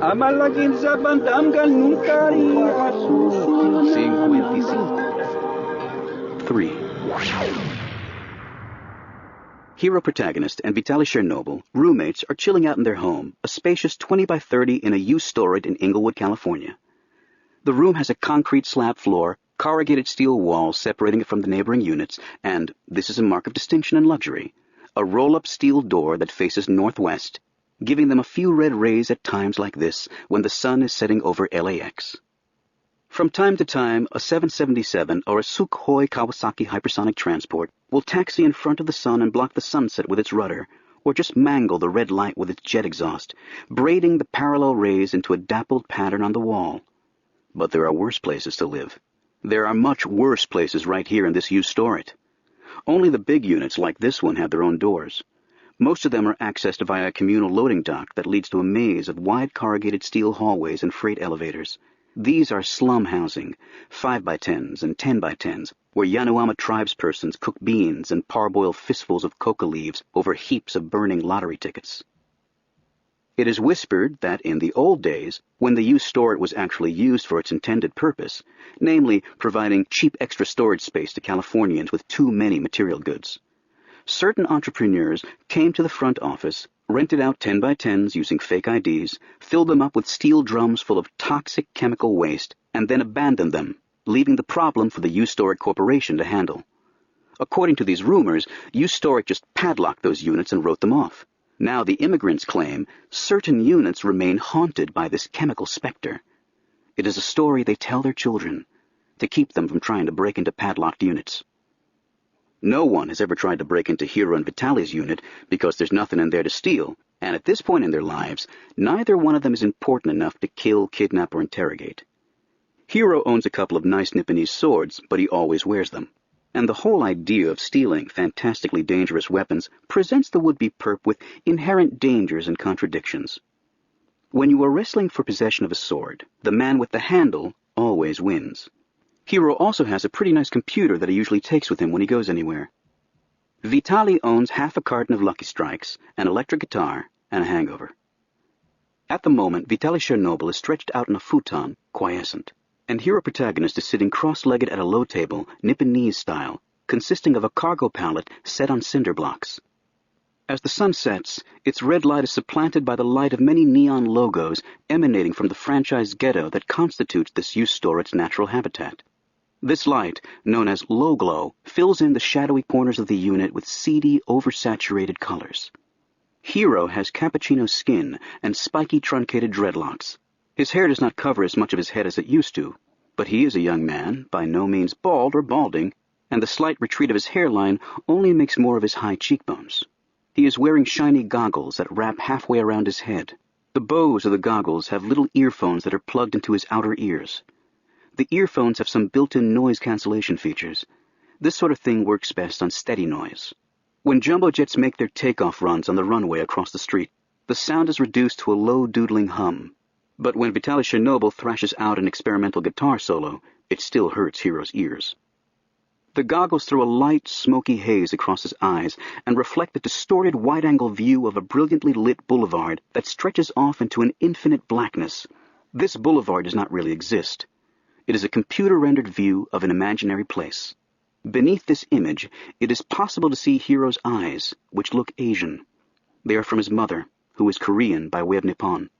Amalagin sa bandam nunca haría susurrar. 55. 3. Hero protagonist and Vitaly Chernobyl, roommates, are chilling out in their home, a spacious 20 by 30 in a used storage in Inglewood, California. The room has a concrete slab floor, corrugated steel walls separating it from the neighboring units, and, this is a mark of distinction and luxury, a roll-up steel door that faces northwest, giving them a few red rays at times like this when the sun is setting over LAX. From time to time, a 777 or a Sukhoi Kawasaki hypersonic transport will taxi in front of the sun and block the sunset with its rudder, or just mangle the red light with its jet exhaust, braiding the parallel rays into a dappled pattern on the wall. But there are worse places to live. There are much worse places right here in this used storage. Only the big units like this one have their own doors. Most of them are accessed via a communal loading dock that leads to a maze of wide corrugated steel hallways and freight elevators. These are slum housing, 5x10s and 10x10s, where Yanomami tribespersons cook beans and parboil fistfuls of coca leaves over heaps of burning lottery tickets. It is whispered that in the old days, when the used storage was actually used for its intended purpose, namely providing cheap extra storage space to Californians with too many material goods, certain entrepreneurs came to the front office, rented out 10x10s using fake IDs, filled them up with steel drums full of toxic chemical waste, and then abandoned them, leaving the problem for the used storage corporation to handle. According to these rumors, used storage just padlocked those units and wrote them off. Now the immigrants claim certain units remain haunted by this chemical specter. It is a story they tell their children to keep them from trying to break into padlocked units. No one has ever tried to break into Hero and Vitaly's unit because there's nothing in there to steal, and at this point in their lives, neither one of them is important enough to kill, kidnap, or interrogate. Hero owns a couple of nice Nipponese swords, but he always wears them. And the whole idea of stealing fantastically dangerous weapons presents the would-be perp with inherent dangers and contradictions. When you are wrestling for possession of a sword, the man with the handle always wins. Hero also has a pretty nice computer that he usually takes with him when he goes anywhere. Vitaly owns half a carton of Lucky Strikes, an electric guitar, and a hangover. At the moment, Vitaly Chernobyl is stretched out in a futon, quiescent, and Hero protagonist is sitting cross-legged at a low table, Nipponese style, consisting of a cargo pallet set on cinder blocks. As the sun sets, its red light is supplanted by the light of many neon logos emanating from the franchise ghetto that constitutes this used storage's natural habitat. This light, known as low glow, fills in the shadowy corners of the unit with seedy, oversaturated colors. Hero has cappuccino skin and spiky, truncated dreadlocks. His hair does not cover as much of his head as it used to, but he is a young man, by no means bald or balding, and the slight retreat of his hairline only makes more of his high cheekbones. He is wearing shiny goggles that wrap halfway around his head. The bows of the goggles have little earphones that are plugged into his outer ears. The earphones have some built-in noise cancellation features. This sort of thing works best on steady noise. When jumbo jets make their takeoff runs on the runway across the street, the sound is reduced to a low doodling hum. But when Vitaly Chernobyl thrashes out an experimental guitar solo, it still hurts Hero's ears. The goggles throw a light, smoky haze across his eyes and reflect a distorted wide-angle view of a brilliantly lit boulevard that stretches off into an infinite blackness. This boulevard does not really exist. It is a computer-rendered view of an imaginary place. Beneath this image, it is possible to see Hero's eyes, which look Asian. They are from his mother, who is Korean by way of Nippon.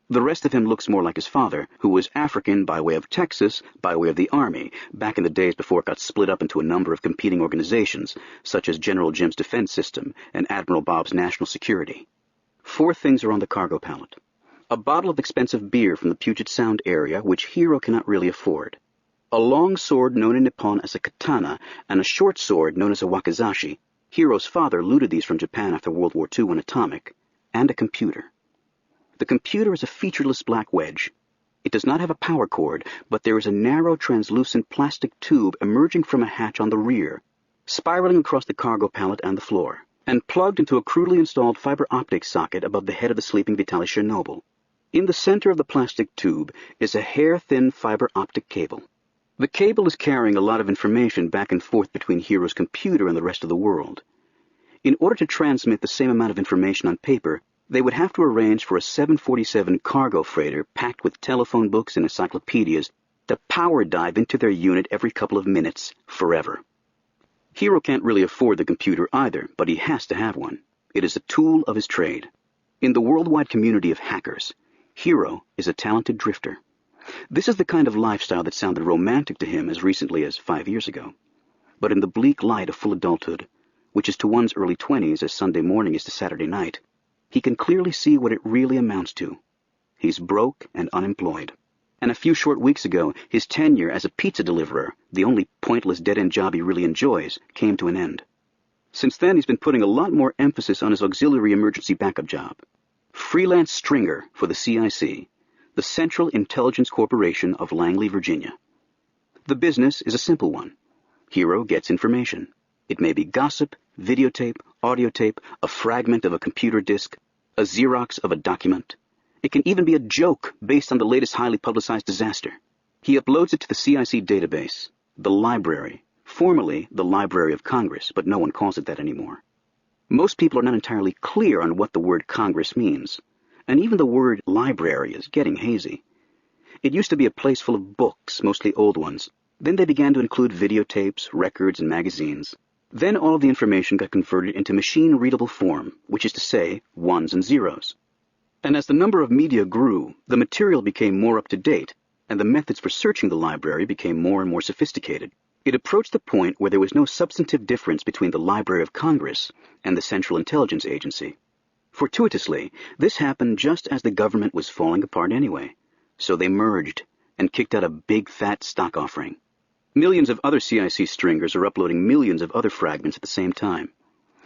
The rest of him looks more like his father, who was African by way of Texas, by way of the Army, back in the days before it got split up into a number of competing organizations, such as General Jim's Defense System and Admiral Bob's National Security. 4 things are on the cargo pallet. A bottle of expensive beer from the Puget Sound area, which Hero cannot really afford. A long sword known in Nippon as a katana, and a short sword known as a wakizashi. Hero's father looted these from Japan after World War II when atomic. And a computer. The computer is a featureless black wedge. It does not have a power cord, but there is a narrow, translucent plastic tube emerging from a hatch on the rear, spiraling across the cargo pallet and the floor, and plugged into a crudely installed fiber optic socket above the head of the sleeping Vitaly Chernobyl. In the center of the plastic tube is a hair-thin fiber optic cable. The cable is carrying a lot of information back and forth between Hero's computer and the rest of the world. In order to transmit the same amount of information on paper, They would have to arrange for a 747 cargo freighter packed with telephone books and encyclopedias to power dive into their unit every couple of minutes, forever. Hero can't really afford the computer either, but he has to have one. It is a tool of his trade. In the worldwide community of hackers, Hero is a talented drifter. This is the kind of lifestyle that sounded romantic to him as recently as 5 years ago. But in the bleak light of full adulthood, which is to one's early 20s as Sunday morning is to Saturday night, he can clearly see what it really amounts to. He's broke and unemployed. And a few short weeks ago, his tenure as a pizza deliverer, the only pointless dead-end job he really enjoys, came to an end. Since then, he's been putting a lot more emphasis on his auxiliary emergency backup job. Freelance stringer for the CIC, the Central Intelligence Corporation of Langley, Virginia. The business is a simple one. Hero gets information. It may be gossip, videotape, audio tape, a fragment of a computer disk, a Xerox of a document. It can even be a joke based on the latest highly publicized disaster. He uploads it to the CIC database, the library, formerly the Library of Congress, but no one calls it that anymore. Most people are not entirely clear on what the word Congress means, and even the word library is getting hazy. It used to be a place full of books, mostly old ones. Then they began to include videotapes, records, and magazines. Then all of the information got converted into machine-readable form, which is to say, ones and zeros. And as the number of media grew, the material became more up-to-date, and the methods for searching the library became more and more sophisticated. It approached the point where there was no substantive difference between the Library of Congress and the Central Intelligence Agency. Fortuitously, this happened just as the government was falling apart anyway, so they merged and kicked out a big fat stock offering. Millions of other CIC stringers are uploading millions of other fragments at the same time.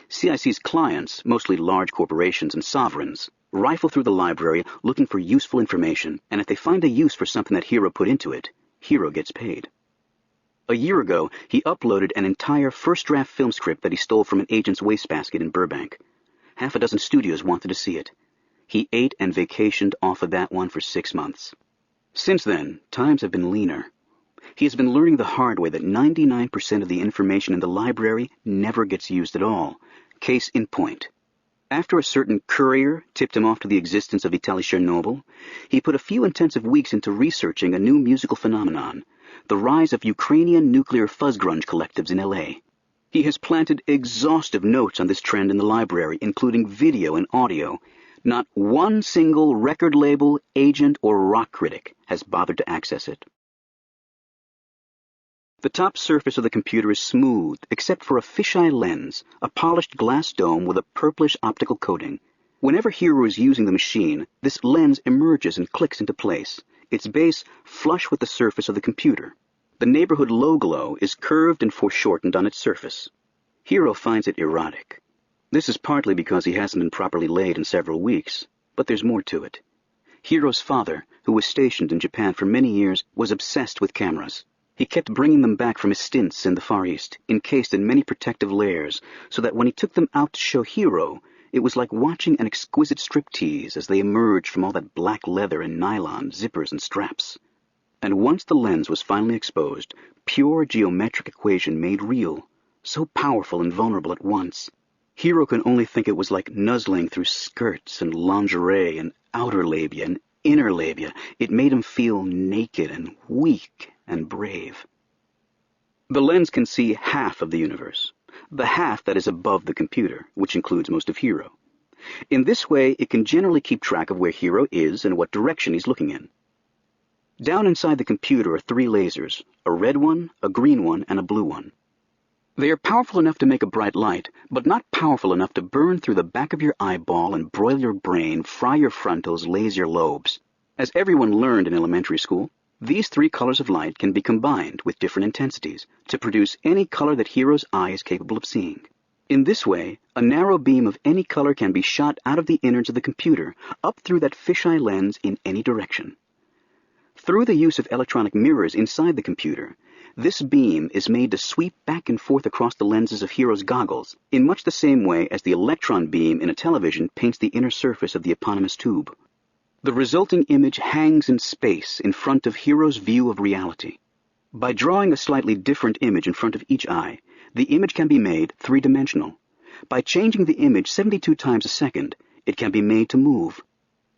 CIC's clients, mostly large corporations and sovereigns, rifle through the library looking for useful information, and if they find a use for something that Hero put into it, Hero gets paid. A year ago, he uploaded an entire first-draft film script that he stole from an agent's wastebasket in Burbank. Half a dozen studios wanted to see it. He ate and vacationed off of that one for 6 months. Since then, times have been leaner. He has been learning the hard way that 99% of the information in the library never gets used at all. Case in point. After a certain courier tipped him off to the existence of Vitaly Chernobyl, he put a few intensive weeks into researching a new musical phenomenon, the rise of Ukrainian nuclear fuzz grunge collectives in L.A. He has planted exhaustive notes on this trend in the library, including video and audio. Not one single record label, agent, or rock critic has bothered to access it. The top surface of the computer is smooth, except for a fisheye lens, a polished glass dome with a purplish optical coating. Whenever Hero is using the machine, this lens emerges and clicks into place, its base flush with the surface of the computer. The neighborhood low glow is curved and foreshortened on its surface. Hero finds it erotic. This is partly because he hasn't been properly laid in several weeks, but there's more to it. Hero's father, who was stationed in Japan for many years, was obsessed with cameras. He kept bringing them back from his stints in the Far East, encased in many protective layers, so that when he took them out to show Hero, it was like watching an exquisite striptease as they emerged from all that black leather and nylon, zippers and straps. And once the lens was finally exposed, pure geometric equation made real, so powerful and vulnerable at once, Hero can only think it was like nuzzling through skirts and lingerie and outer labia and inner labia. It made him feel naked and weak and brave. The lens can see half of the universe, the half that is above the computer, which includes most of Hero. In this way, it can generally keep track of where Hero is and what direction he's looking in. Down inside the computer are 3 lasers, a red one, a green one, and a blue one. They are powerful enough to make a bright light, but not powerful enough to burn through the back of your eyeball and broil your brain, fry your frontals, laze your lobes. As everyone learned in elementary school, these 3 colors of light can be combined with different intensities to produce any color that Hero's eye is capable of seeing. In this way, a narrow beam of any color can be shot out of the innards of the computer, up through that fisheye lens in any direction. Through the use of electronic mirrors inside the computer, this beam is made to sweep back and forth across the lenses of Hero's goggles, in much the same way as the electron beam in a television paints the inner surface of the eponymous tube. The resulting image hangs in space in front of Hero's view of reality. By drawing a slightly different image in front of each eye, the image can be made 3-dimensional. By changing the image 72 times a second, it can be made to move.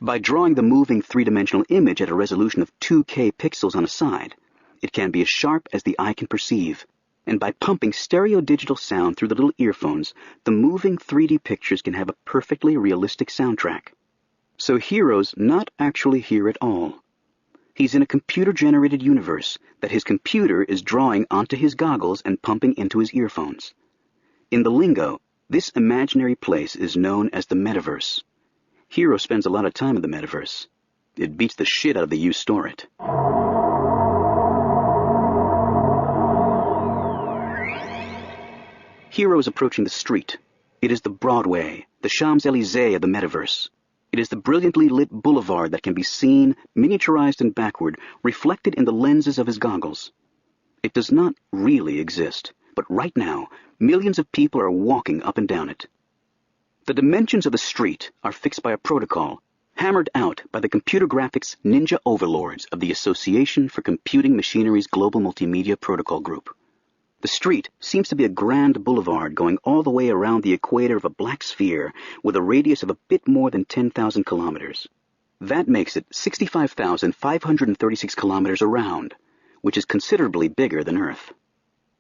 By drawing the moving three-dimensional image at a resolution of 2K pixels on a side, it can be as sharp as the eye can perceive. And by pumping stereo-digital sound through the little earphones, the moving 3D pictures can have a perfectly realistic soundtrack. So Hero's not actually here at all. He's in a computer-generated universe that his computer is drawing onto his goggles and pumping into his earphones. In the lingo, this imaginary place is known as the metaverse. Hero spends a lot of time in the metaverse. It beats the shit out of the you store it. Hero is approaching the street. It is the Broadway, the Champs-Élysées of the metaverse. It is the brilliantly lit boulevard that can be seen, miniaturized and backward, reflected in the lenses of his goggles. It does not really exist, but right now, millions of people are walking up and down it. The dimensions of the street are fixed by a protocol, hammered out by the computer graphics ninja overlords of the Association for Computing Machinery's Global Multimedia Protocol Group. The street seems to be a grand boulevard going all the way around the equator of a black sphere with a radius of a bit more than 10,000 kilometers. That makes it 65,536 kilometers around, which is considerably bigger than Earth.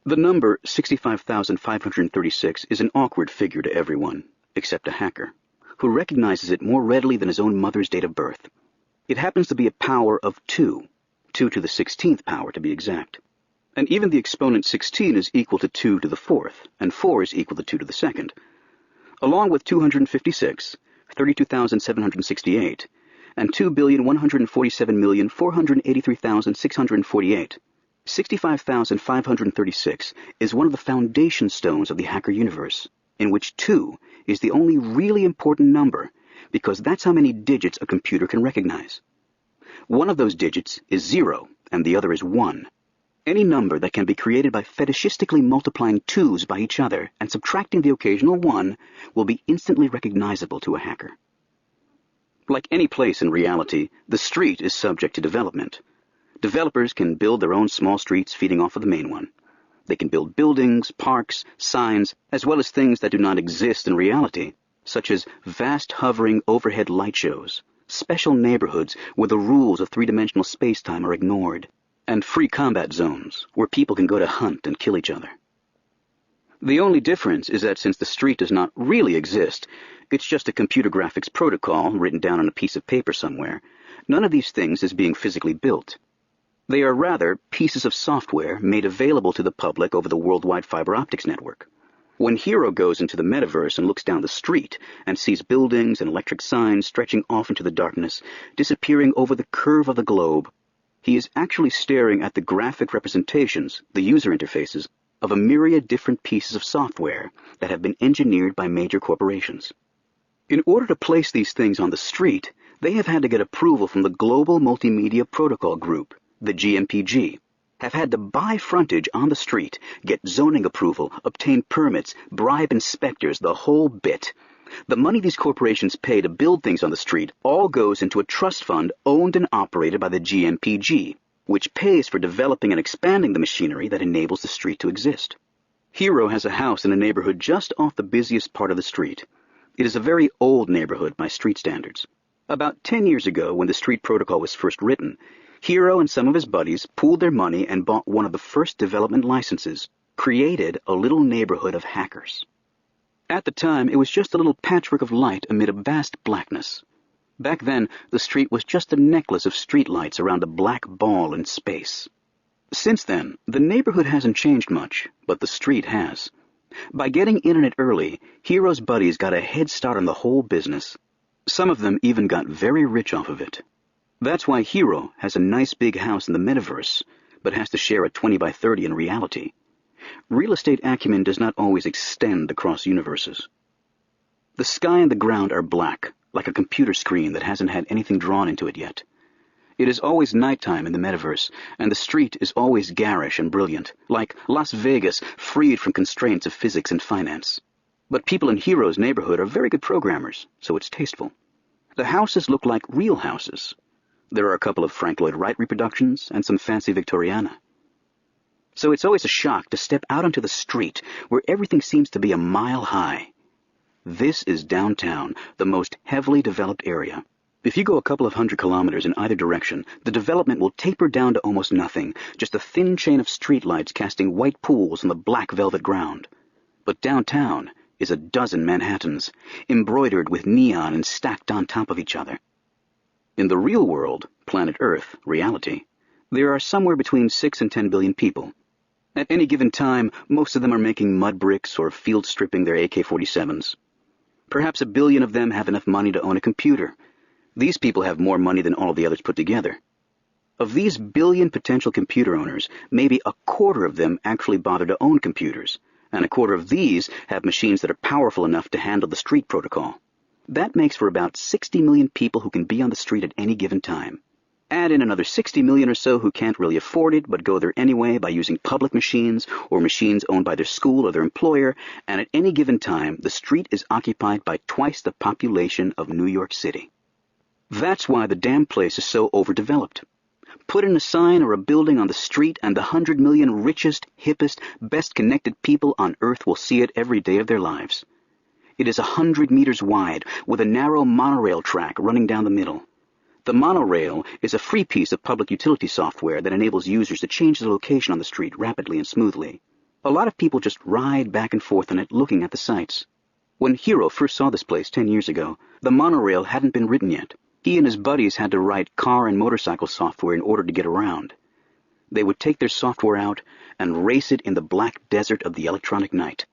The number 65,536 is an awkward figure to everyone, except a hacker, who recognizes it more readily than his own mother's date of birth. It happens to be a power of 2 to the 16th power to be exact. And even the exponent 16 is equal to 2 to the 4th, and 4 is equal to 2 to the 2nd. Along with 256, 32,768, and 2,147,483,648, 65,536 is one of the foundation stones of the hacker universe, in which 2 is the only really important number, because that's how many digits a computer can recognize. One of those digits is 0, and the other is 1. Any number that can be created by fetishistically multiplying 2's by each other and subtracting the occasional 1 will be instantly recognizable to a hacker. Like any place in reality, the street is subject to development. Developers can build their own small streets feeding off of the main one. They can build buildings, parks, signs, as well as things that do not exist in reality, such as vast hovering overhead light shows, special neighborhoods where the rules of three-dimensional space-time are ignored, and free combat zones where people can go to hunt and kill each other. The only difference is that since the street does not really exist, it's just a computer graphics protocol written down on a piece of paper somewhere, none of these things is being physically built. They are rather pieces of software made available to the public over the worldwide fiber optics network. When Hero goes into the metaverse and looks down the street and sees buildings and electric signs stretching off into the darkness, disappearing over the curve of the globe, he is actually staring at the graphic representations, the user interfaces, of a myriad different pieces of software that have been engineered by major corporations. In order to place these things on the street, they have had to get approval from the Global Multimedia Protocol Group, the GMPG, have had to buy frontage on the street, get zoning approval, obtain permits, bribe inspectors, the whole bit. The money these corporations pay to build things on the street all goes into a trust fund owned and operated by the GMPG, which pays for developing and expanding the machinery that enables the street to exist. Hero has a house in a neighborhood just off the busiest part of the street. It is a very old neighborhood by street standards. About 10 years ago, when the street protocol was first written, Hero and some of his buddies pooled their money and bought one of the first development licenses, created a little neighborhood of hackers. At the time, it was just a little patchwork of light amid a vast blackness. Back then, the street was just a necklace of streetlights around a black ball in space. Since then, the neighborhood hasn't changed much, but the street has. By getting in on it early, Hero's buddies got a head start on the whole business. Some of them even got very rich off of it. That's why Hero has a nice big house in the metaverse, but has to share a 20 by 30 in reality. Real estate acumen does not always extend across universes. The sky and the ground are black, like a computer screen that hasn't had anything drawn into it yet. It is always nighttime in the metaverse, and the street is always garish and brilliant, like Las Vegas freed from constraints of physics and finance. But people in Hero's neighborhood are very good programmers, so it's tasteful. The houses look like real houses. There are a couple of Frank Lloyd Wright reproductions and some fancy Victoriana. So it's always a shock to step out onto the street where everything seems to be a mile high. This is downtown, the most heavily developed area. If you go a couple of 100 kilometers in either direction, the development will taper down to almost nothing, just a thin chain of streetlights casting white pools on the black velvet ground. But downtown is a dozen Manhattans, embroidered with neon and stacked on top of each other. In the real world, planet Earth, reality, there are somewhere between 6 and 10 billion people. At any given time, most of them are making mud bricks or field stripping their AK-47s. Perhaps 1 billion of them have enough money to own a computer. These people have more money than all of the others put together. Of these billion potential computer owners, maybe 1/4 of them actually bother to own computers, and 1/4 of these have machines that are powerful enough to handle the street protocol. That makes for about 60 million people who can be on the street at any given time. Add in another 60 million or so who can't really afford it but go there anyway by using public machines or machines owned by their school or their employer, and at any given time, the street is occupied by twice the population of New York City. That's why the damn place is so overdeveloped. Put in a sign or a building on the street and the 100 million richest, hippest, best-connected people on Earth will see it every day of their lives. It is 100 meters wide with a narrow monorail track running down the middle. The monorail is a free piece of public utility software that enables users to change the location on the street rapidly and smoothly. A lot of people just ride back and forth on it looking at the sights. When Hero first saw this place 10 years ago, the monorail hadn't been written yet. He and his buddies had to write car and motorcycle software in order to get around. They would take their software out and race it in the black desert of the electronic night.